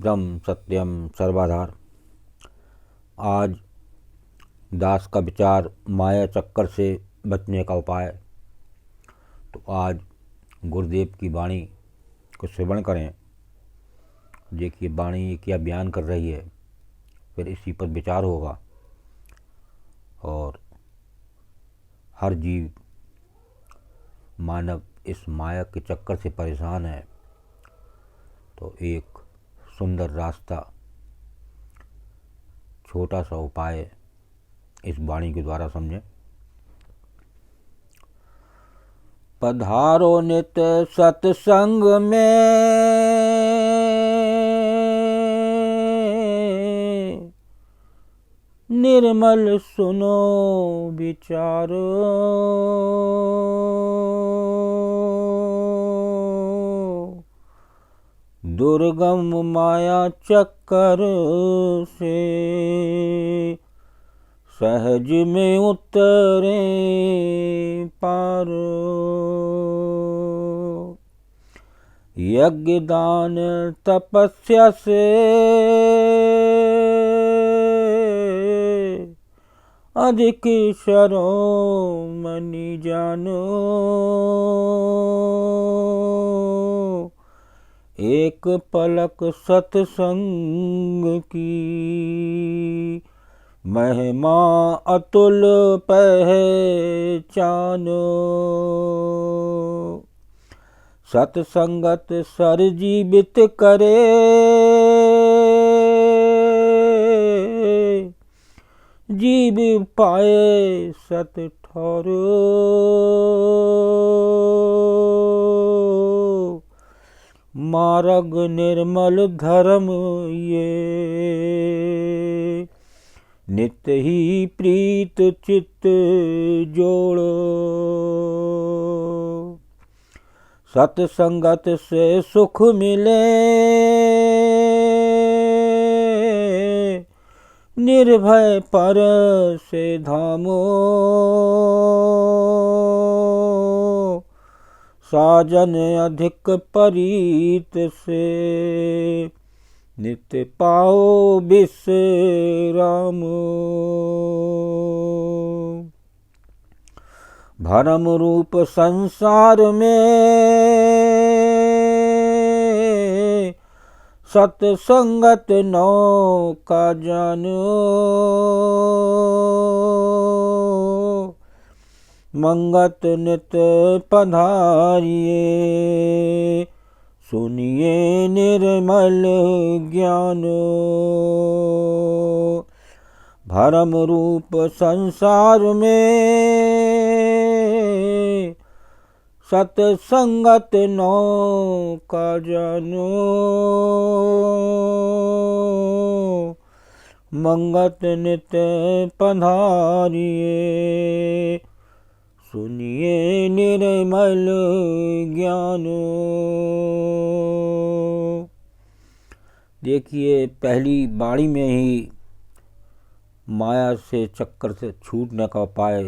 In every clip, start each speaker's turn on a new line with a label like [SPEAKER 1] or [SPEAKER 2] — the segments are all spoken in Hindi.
[SPEAKER 1] ब्रह्म सत्यम सर्वाधार। आज दास का विचार माया चक्कर से बचने का उपाय। तो आज गुरुदेव की वाणी को श्रवण करें। देखिए वाणी क्या बयान कर रही है, फिर इसी पर विचार होगा। और हर जीव मानव इस माया के चक्कर से परेशान है, तो एक सुंदर रास्ता, छोटा सा उपाय इस वाणी के द्वारा समझें। पधारो नित सत्संग में, निर्मल सुनो विचारो। दुर्गम माया चक्कर से सहज में उतरे पार। यज्ञ दान तपस्या से अधिक शिरोमणि जानो। एक पलक सत्संग की महिमा अतुल पहचानो। सत्संगत सर जीवित करे, जीव पाए सत ठौरो। मार्ग निर्मल धर्म ये, नित्य ही प्रीत चित्त जोड़ो। सत्संगत से सुख मिले, निर्भय पर से धामो। साजन अधिक परीत से, नित्य पाओ विश्राम। भरम रूप संसार में, सत्संगत नौका जानो। मंगत नित पधारिए, सुनिए निर्मल ज्ञानो। भरम रूप संसार में, सत्संगत नौका जानो। मंगत नित पधारिए, सुनिए निर्मल ज्ञानो। देखिए पहली वाणी में ही माया से चक्कर से छूटने का उपाय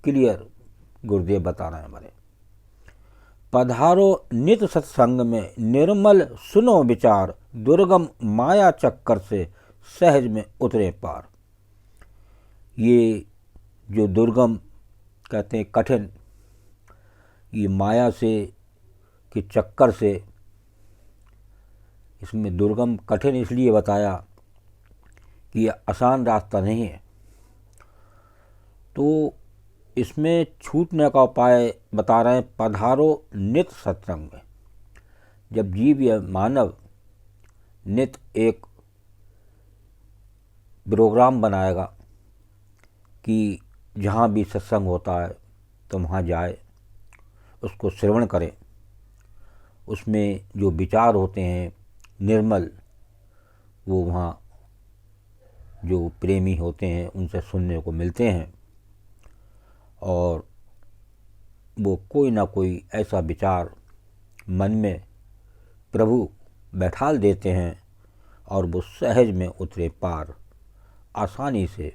[SPEAKER 1] क्लियर गुरुदेव बता रहे हैं हमारे। पधारो नित सत्संग में, निर्मल सुनो विचार। दुर्गम माया चक्कर से सहज में उतरे पार। ये जो दुर्गम कहते हैं कठिन, ये माया से के चक्कर से, इसमें दुर्गम कठिन इसलिए बताया कि यह आसान रास्ता नहीं है। तो इसमें छूटने का उपाय बता रहे हैं। पधारो नित सत्संग में। जब जीव या मानव नित एक प्रोग्राम बनाएगा कि जहाँ भी सत्संग होता है तो वहाँ जाए, उसको श्रवण करें, उसमें जो विचार होते हैं निर्मल, वो वहाँ जो प्रेमी होते हैं उनसे सुनने को मिलते हैं। और वो कोई ना कोई ऐसा विचार मन में प्रभु बैठाल देते हैं और वो सहज में उतरे पार, आसानी से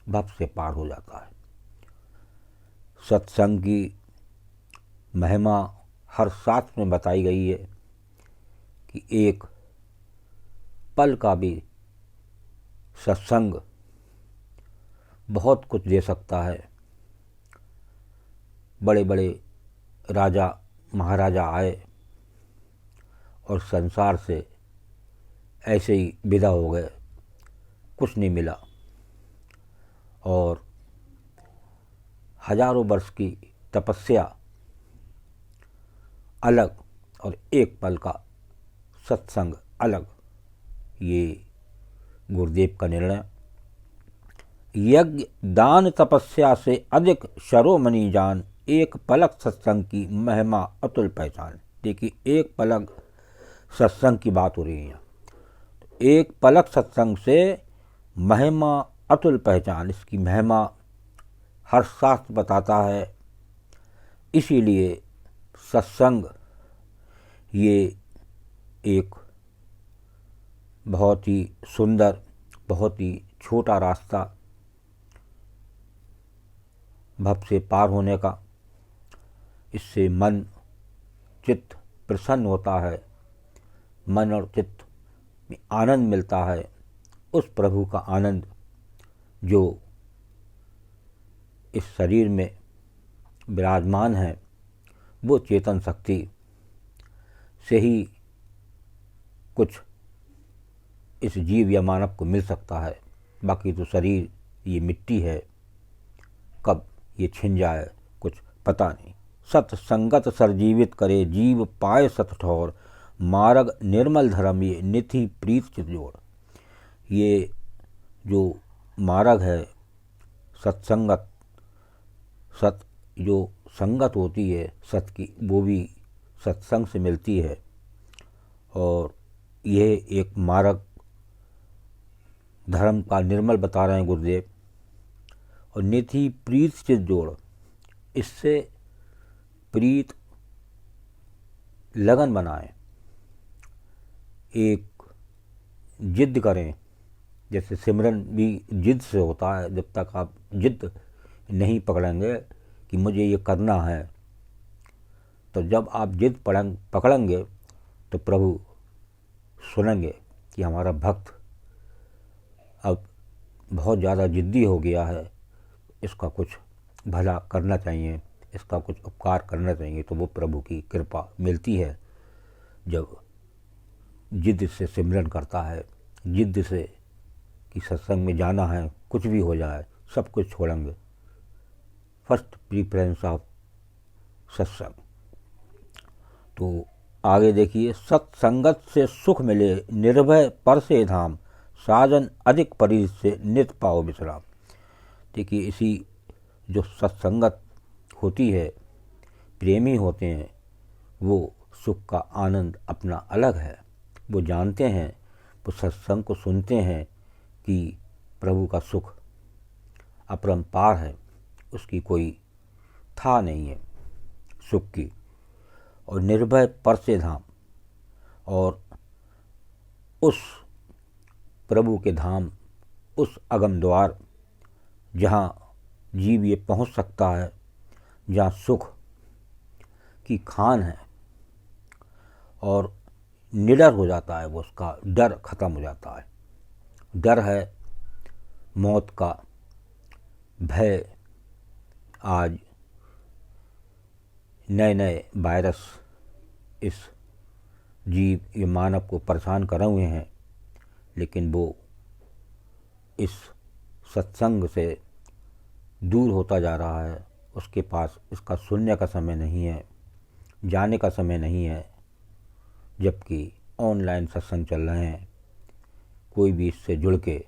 [SPEAKER 1] भव से पार हो जाता है। सत्संग की महिमा हर शास्त्र में बताई गई है कि एक पल का भी सत्संग बहुत कुछ दे सकता है। बड़े बड़े राजा महाराजा आए और संसार से ऐसे ही विदा हो गए, कुछ नहीं मिला, और हजारों वर्ष की तपस्या अलग और एक पल का सत्संग अलग। ये गुरुदेव का निर्णय। यज्ञ दान तपस्या से अधिक शरोमणि जान, एक पलक सत्संग की महिमा अतुल पहचान। देखिए, एक पलक सत्संग की बात हो रही है। एक पलक सत्संग से महिमा अतुल पहचान, इसकी महिमा हर शास्त्र बताता है। इसीलिए सत्संग ये एक बहुत ही सुंदर, बहुत ही छोटा रास्ता भव से पार होने का। इससे मन चित्त प्रसन्न होता है, मन और चित्त में आनंद मिलता है। उस प्रभु का आनंद जो इस शरीर में विराजमान है, वो चेतन शक्ति से ही कुछ इस जीव या मानव को मिल सकता है। बाकी तो शरीर ये मिट्टी है, कब ये छिन जाए कुछ पता नहीं। सत्संगत सरजीवित करे, जीव पाए सत ठौर, मार्ग निर्मल धर्म ये निधि प्रीत चितजोड़। ये जो मार्ग है सत्संगत, सत जो संगत होती है सत की, वो भी सत्संग से मिलती है। और यह एक मार्ग धर्म का निर्मल बता रहे हैं गुरुदेव। और निधि प्रीत से जोड़, इससे प्रीत लगन बनाएं, एक जिद करें। जैसे सिमरन भी जिद से होता है। जब तक आप जिद नहीं पकड़ेंगे कि मुझे ये करना है, तो जब आप जिद पकड़ेंगे तो प्रभु सुनेंगे कि हमारा भक्त अब बहुत ज़्यादा जिद्दी हो गया है, इसका कुछ भला करना चाहिए, इसका कुछ उपकार करना चाहिए। तो वो प्रभु की कृपा मिलती है जब जिद से सिमरन करता है, जिद से कि सत्संग में जाना है, कुछ भी हो जाए सब कुछ छोड़ेंगे। फर्स्ट प्रीफरेंस ऑफ सत्संग। तो आगे देखिए, सत्संगत से सुख मिले, निर्भय पर से धाम, साजन अधिक परिध से नित पाओ विश्राम। देखिए, इसी जो सत्संगत होती है, प्रेमी होते हैं, वो सुख का आनंद अपना अलग है। वो जानते हैं, वो सत्संग को सुनते हैं कि प्रभु का सुख अपरंपार है, उसकी कोई था नहीं है सुख की। और निर्भय पर से धाम, और उस प्रभु के धाम, उस अगम द्वार जहाँ जीव ये पहुँच सकता है, जहाँ सुख की खान है, और निडर हो जाता है वो, उसका डर खत्म हो जाता है। डर है मौत का, भय। आज नए नए वायरस इस जीव ये मानव को परेशान करे हुए हैं, लेकिन वो इस सत्संग से दूर होता जा रहा है। उसके पास इसका सुनने का समय नहीं है, जाने का समय नहीं है। जबकि ऑनलाइन सत्संग चल रहे हैं, कोई भी इससे जुड़ के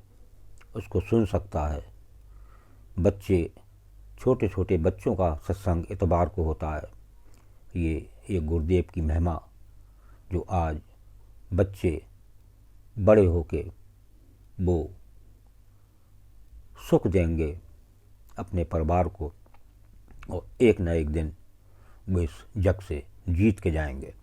[SPEAKER 1] उसको सुन सकता है। बच्चे, छोटे छोटे बच्चों का सत्संग इतवार को होता है। ये गुरुदेव की महिमा, जो आज बच्चे बड़े होके वो सुख देंगे अपने परिवार को, और एक न एक दिन वो इस जग से जीत के जाएंगे।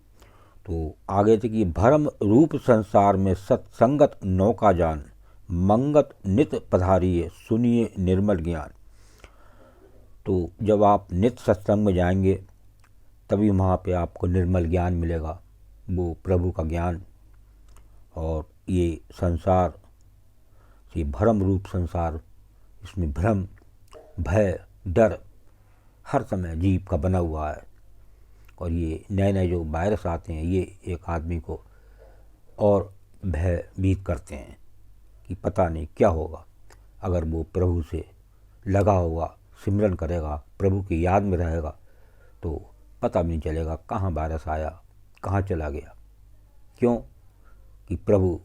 [SPEAKER 1] तो आगे तक कि भरम रूप संसार में सत्संगत नौका जान, मंगत नित पधारिये सुनिए निर्मल ज्ञान। तो जब आप नित सत्संग में जाएंगे तभी वहाँ पे आपको निर्मल ज्ञान मिलेगा, वो प्रभु का ज्ञान। और ये संसार, ये भ्रम रूप संसार, इसमें भ्रम, भय, डर हर समय जीव का बना हुआ है। और ये नए नए जो वायरस आते हैं ये एक आदमी को और भयभीत करते हैं कि पता नहीं क्या होगा। अगर वो प्रभु से लगा होगा, सिमरन करेगा, प्रभु की याद में रहेगा तो पता भी नहीं चलेगा कहाँ वायरस आया, कहाँ चला गया। क्यों कि प्रभु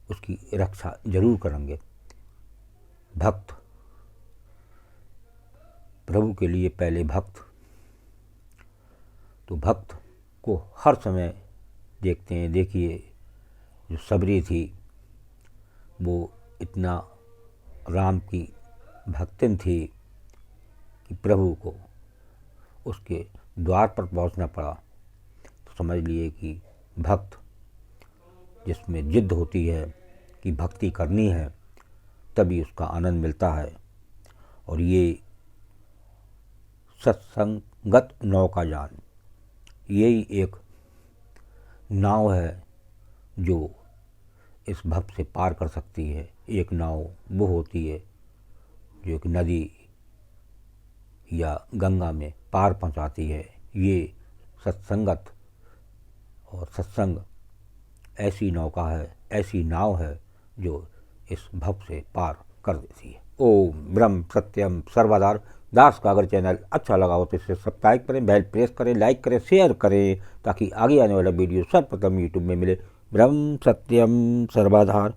[SPEAKER 1] उसकी रक्षा जरूर करेंगे। भक्त प्रभु के लिए पहले भक्त, तो भक्त को हर समय देखते हैं। देखिए जो सबरी थी वो इतना राम की भक्तिन थी कि प्रभु को उसके द्वार पर पहुंचना पड़ा। तो समझ लिए कि भक्त जिसमें जिद्द होती है कि भक्ति करनी है तभी उसका आनंद मिलता है। और ये सत्संगत नौका जान, यही एक नाव है जो इस भव से पार कर सकती है। एक नाव वो होती है जो एक नदी या गंगा में पार पहुंचाती है। ये सत्संगत और सत्संग ऐसी नौका है, ऐसी नाव है जो इस भव से पार कर देती है। ओम ब्रह्म सत्यम सर्वधार दास का अगर चैनल अच्छा लगा हो तो इसे सब्सक्राइब करें, बेल प्रेस करें, लाइक करें, शेयर करें ताकि आगे आने वाला वीडियो सर्वप्रथम यूट्यूब में मिले। ब्रह्म सत्यम सर्वधार।